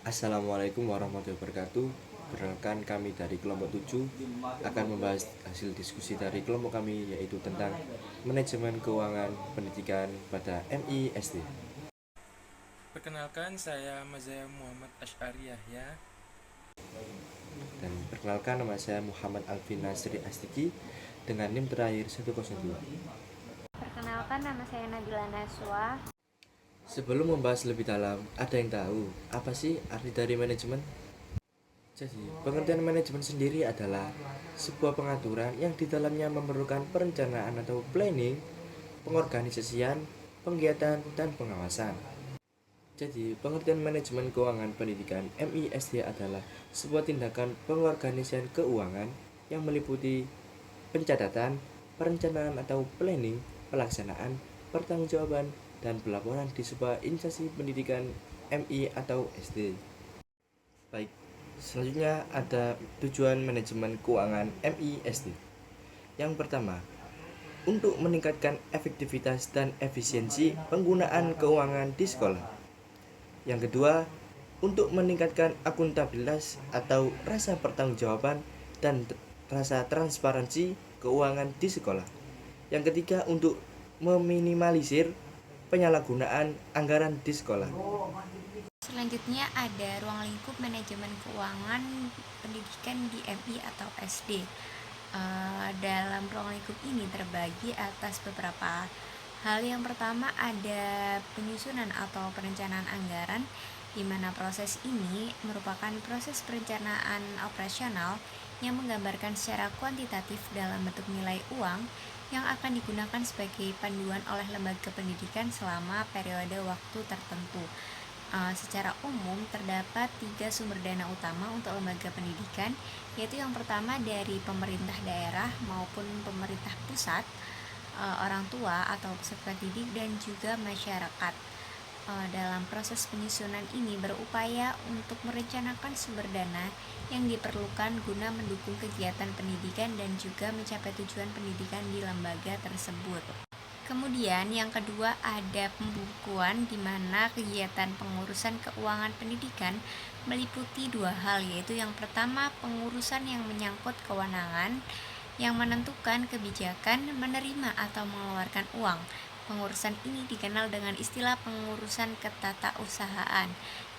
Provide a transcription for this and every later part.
Assalamualaikum warahmatullahi wabarakatuh. Perkenalkan, kami dari kelompok 7 akan membahas hasil diskusi dari kelompok kami, yaitu tentang manajemen keuangan pendidikan pada MISD. Perkenalkan, saya Mazaya Muhammad Asy'ari Yahya. Dan perkenalkan, nama saya Muhammad Alvin Nasri Astiki dengan NIM terakhir 102. Perkenalkan, nama saya Nabila Naswa. Sebelum membahas lebih dalam, ada yang tahu apa sih arti dari manajemen? Jadi, pengertian manajemen sendiri adalah sebuah pengaturan yang di dalamnya memerlukan perencanaan atau planning, pengorganisasian, penggiatan, dan pengawasan. Jadi, pengertian manajemen keuangan pendidikan MISD adalah sebuah tindakan pengorganisasian keuangan yang meliputi pencatatan, perencanaan atau planning, pelaksanaan, pertanggungjawaban, dan pelaporan di sebuah instansi pendidikan MI atau SD. Baik, selanjutnya ada tujuan manajemen keuangan MISD. Yang pertama, untuk meningkatkan efektivitas dan efisiensi penggunaan keuangan di sekolah. Yang kedua, untuk meningkatkan akuntabilitas atau rasa pertanggungjawaban dan rasa transparansi keuangan di sekolah. Yang ketiga, untuk meminimalisir penyalahgunaan anggaran di sekolah. Selanjutnya ada ruang lingkup manajemen keuangan pendidikan di MI atau SD. Dalam ruang lingkup ini terbagi atas beberapa hal. Yang pertama ada penyusunan atau perencanaan anggaran, di mana proses ini merupakan proses perencanaan operasional yang menggambarkan secara kuantitatif dalam bentuk nilai uang yang akan digunakan sebagai panduan oleh lembaga pendidikan selama periode waktu tertentu. Secara umum terdapat 3 sumber dana utama untuk lembaga pendidikan, yaitu yang pertama dari pemerintah daerah maupun pemerintah pusat, orang tua atau peserta didik, dan juga masyarakat. Dalam proses penyusunan ini berupaya untuk merencanakan sumber dana yang diperlukan guna mendukung kegiatan pendidikan dan juga mencapai tujuan pendidikan di lembaga tersebut. Kemudian yang kedua ada pembukuan, di mana kegiatan pengurusan keuangan pendidikan meliputi 2 hal, yaitu yang pertama pengurusan yang menyangkut kewenangan yang menentukan kebijakan menerima atau mengeluarkan uang. Pengurusan ini dikenal dengan istilah pengurusan ketatausahaan.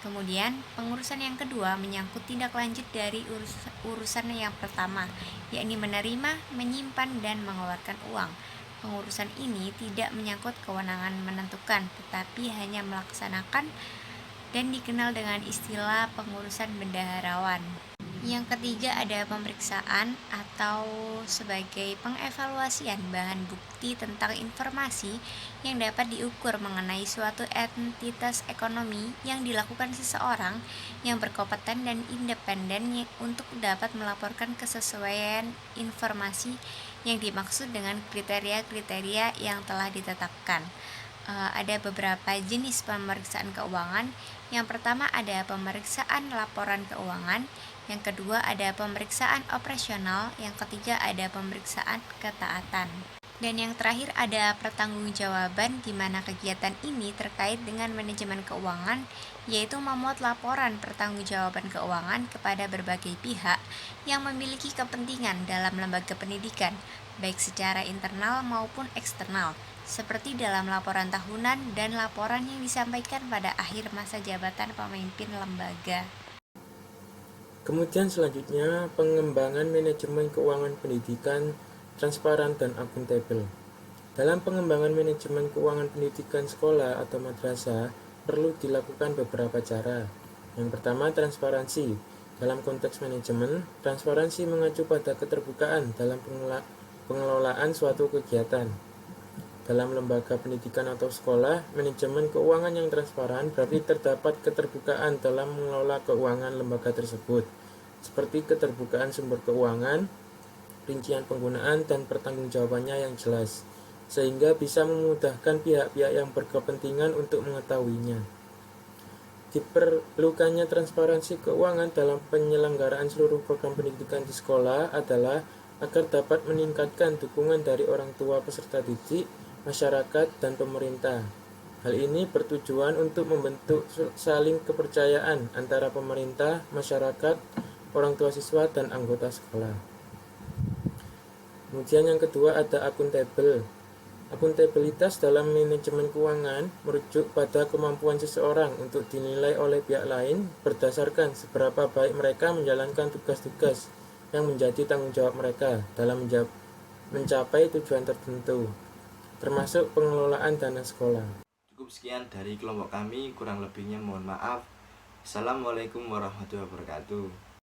Kemudian, pengurusan yang kedua menyangkut tindak lanjut dari urusan yang pertama, yakni menerima, menyimpan, dan mengeluarkan uang. Pengurusan ini tidak menyangkut kewenangan menentukan, tetapi hanya melaksanakan, dan dikenal dengan istilah pengurusan bendaharawan. Yang ketiga ada pemeriksaan atau sebagai pengevaluasian bahan bukti tentang informasi yang dapat diukur mengenai suatu entitas ekonomi yang dilakukan seseorang yang berkompeten dan independen untuk dapat melaporkan kesesuaian informasi yang dimaksud dengan kriteria-kriteria yang telah ditetapkan. Ada beberapa jenis pemeriksaan keuangan. Yang pertama ada pemeriksaan laporan keuangan, yang kedua ada pemeriksaan operasional, yang ketiga ada pemeriksaan ketaatan, dan yang terakhir ada pertanggungjawaban, di mana kegiatan ini terkait dengan manajemen keuangan, yaitu memuat laporan pertanggungjawaban keuangan kepada berbagai pihak yang memiliki kepentingan dalam lembaga pendidikan, baik secara internal maupun eksternal, seperti dalam laporan tahunan dan laporan yang disampaikan pada akhir masa jabatan pemimpin lembaga. Kemudian selanjutnya, pengembangan manajemen keuangan pendidikan transparan dan akuntabel. Dalam pengembangan manajemen keuangan pendidikan sekolah atau madrasah, perlu dilakukan beberapa cara. Yang pertama, transparansi. Dalam konteks manajemen, transparansi mengacu pada keterbukaan dalam pengelolaan suatu kegiatan. Dalam lembaga pendidikan atau sekolah, manajemen keuangan yang transparan berarti terdapat keterbukaan dalam mengelola keuangan lembaga tersebut, seperti keterbukaan sumber keuangan, rincian penggunaan, dan pertanggungjawabannya yang jelas, sehingga bisa memudahkan pihak-pihak yang berkepentingan untuk mengetahuinya. Diperlukannya transparansi keuangan dalam penyelenggaraan seluruh program pendidikan di sekolah adalah agar dapat meningkatkan dukungan dari orang tua peserta didik, masyarakat, dan pemerintah. Hal ini bertujuan untuk membentuk saling kepercayaan antara pemerintah, masyarakat, orang tua siswa, dan anggota sekolah. Kemudian yang kedua ada akuntabel. Akuntabilitas dalam manajemen keuangan merujuk pada kemampuan seseorang untuk dinilai oleh pihak lain berdasarkan seberapa baik mereka menjalankan tugas-tugas yang menjadi tanggung jawab mereka dalam mencapai tujuan tertentu, termasuk pengelolaan dana sekolah. Cukup sekian dari kelompok kami, kurang lebihnya mohon maaf. Assalamualaikum warahmatullahi wabarakatuh.